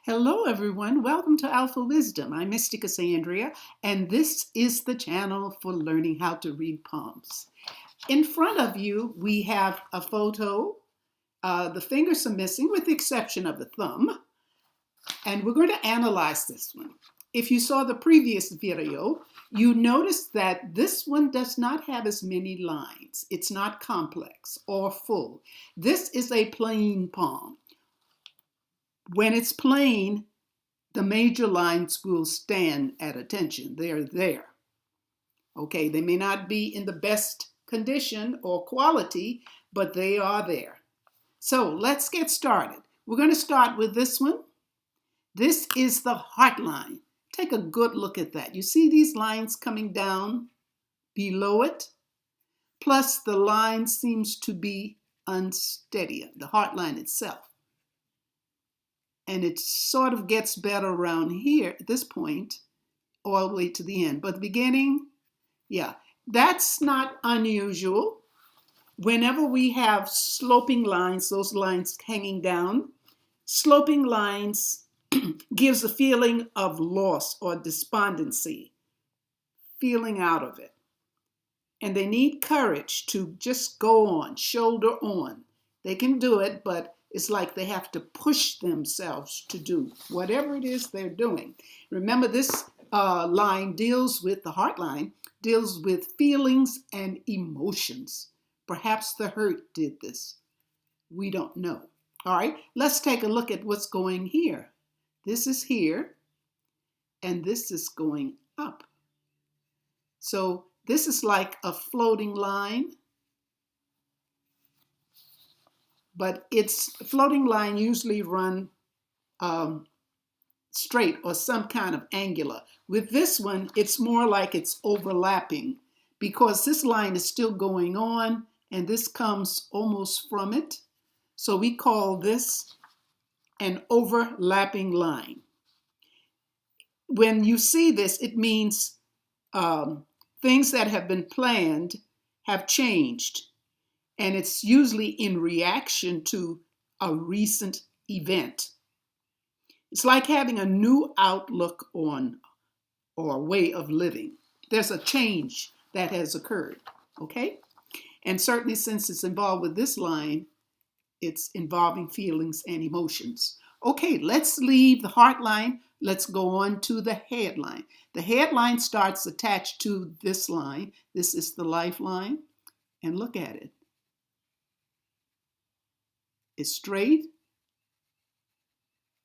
Hello, everyone. Welcome to Alphawisdom. I'm Mystic Cassandria, and this is the channel for learning how to read palms. In front of you, we have a photo. The fingers are missing, with the exception of the thumb, and we're going to analyze this one. If you saw the previous video, you noticed that this one does not have as many lines. It's not complex or full. This is a plain palm. When it's plain, the major lines will stand at attention. They're there. Okay, they may not be in the best condition or quality, but they are there. So let's get started. We're going to start with this one. This is the heart line. Take a good look at that. You see these lines coming down below it? Plus the line seems to be unsteady, the heart line itself. And it sort of gets better around here at this point, all the way to the end. But the beginning, yeah, that's not unusual. Whenever we have sloping lines, those lines hanging down, sloping lines gives a feeling of loss or despondency, feeling out of it. And they need courage to just go on, shoulder on. They can do it, but it's like they have to push themselves to do whatever it is they're doing. Remember, this line deals with, the heart line, deals with feelings and emotions. Perhaps the hurt did this. We don't know. All right, let's take a look at what's going here. This is here, and this is going up. So this is like a floating line. But its floating line usually run straight or some kind of angular. With this one, it's more like it's overlapping because this line is still going on and this comes almost from it. So we call this an overlapping line. When you see this, it means things that have been planned have changed. And it's usually in reaction to a recent event. It's like having a new outlook on or a way of living. There's a change that has occurred, okay? And certainly since it's involved with this line, it's involving feelings and emotions. Okay, let's leave the heart line. Let's go on to the head line. The head line starts attached to this line. This is the lifeline. And look at it. It's straight,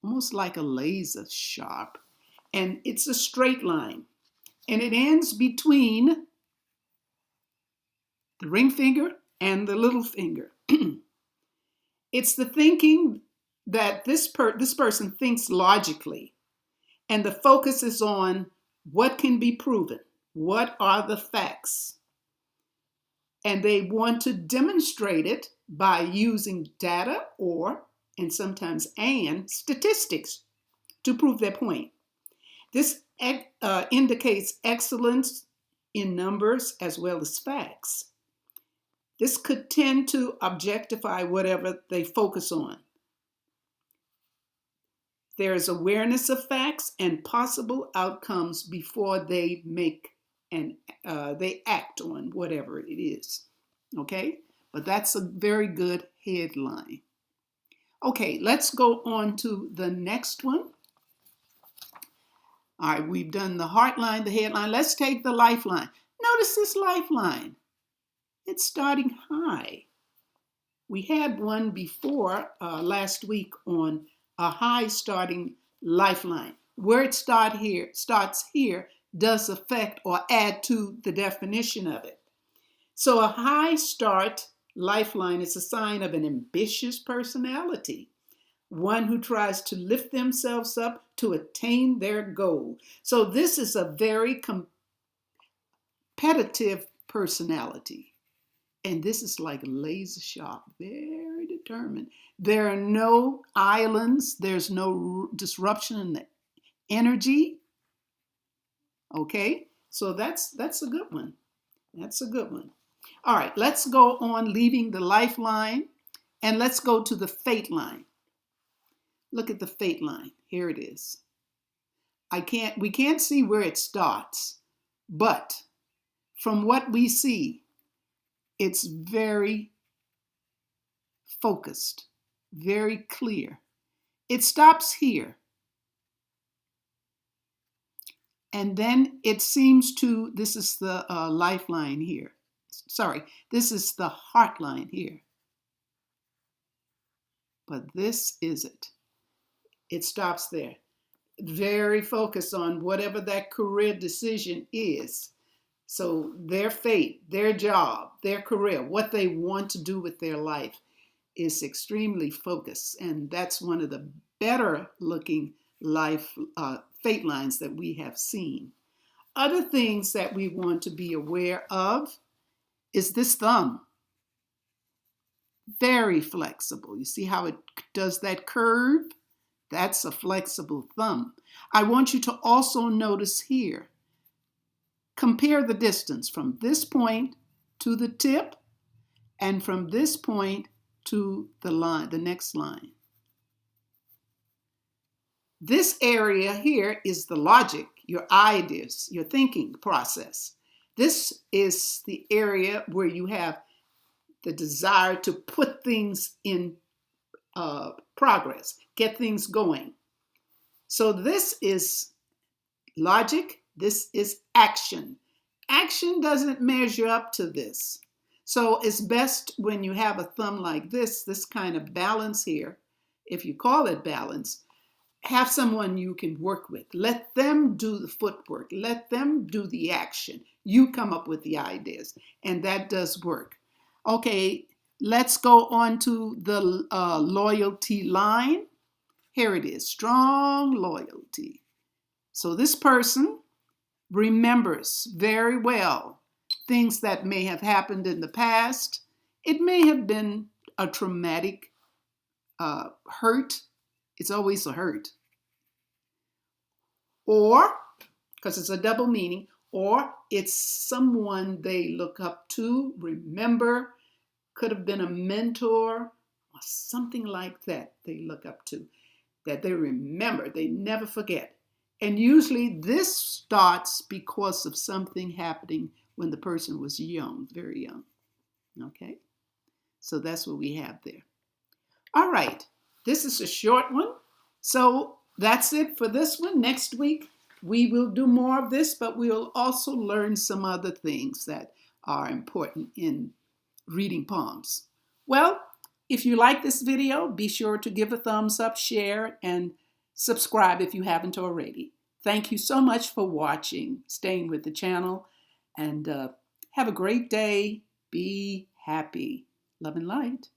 almost like a laser sharp, and it's a straight line, and it ends between the ring finger and the little finger. It's the thinking that this person thinks logically, and the focus is on what can be proven, what are the facts, and they want to demonstrate it by using data and sometimes statistics to prove their point. This indicates excellence in numbers as well as facts. This could tend to objectify whatever they focus on. There is awareness of facts and possible outcomes before they they act on whatever it is. Okay? But that's a very good headline. Okay, let's go on to the next one. All right, we've done the heart line, the headline. Let's take the lifeline. Notice this lifeline. It's starting high. We had one before last week on a high starting lifeline. Where it starts here does affect or add to the definition of it. So a high start lifeline is a sign of an ambitious personality, one who tries to lift themselves up to attain their goal. So this is a very competitive personality. And this is like laser sharp, very determined. There are no islands. There's no disruption in the energy. Okay, so that's a good one. That's a good one. All right, let's go on leaving the lifeline and let's go to the fate line. Look at the fate line. Here it is. We can't see where it starts, but from what we see, it's very focused, very clear. It stops here. And then it seems to, this is the lifeline here. Sorry, this is the heart line here. But this is it. It stops there. Very focused on whatever that career decision is. So their fate, their job, their career, what they want to do with their life is extremely focused. And that's one of the better looking fate lines that we have seen. Other things that we want to be aware of is this thumb. Very flexible. You see how it does that curve? That's a flexible thumb. I want you to also notice here, compare the distance from this point to the tip and from this point to the line, the next line. This area here is the logic, your ideas, your thinking process. This is the area where you have the desire to put things in progress, get things going. So this is logic, this is action. Action doesn't measure up to this. So it's best when you have a thumb like this kind of balance here, if you call it balance, have someone you can work with. Let them do the footwork. Let them do the action. You come up with the ideas, and that does work. Okay, let's go on to the loyalty line. Here it is, strong loyalty. So this person remembers very well things that may have happened in the past. It may have been a traumatic hurt. It's always a hurt. Or, because it's a double meaning, or it's someone they look up to, remember, could have been a mentor or something like that they look up to, that they remember, they never forget. And usually this starts because of something happening when the person was young, very young. Okay, so that's what we have there. All right, this is a short one. So that's it for this one. Next week, we will do more of this, but we'll also learn some other things that are important in reading palms. Well, if you like this video, be sure to give a thumbs up, share, and subscribe if you haven't already. Thank you so much for watching, staying with the channel, and have a great day. Be happy. Love and light.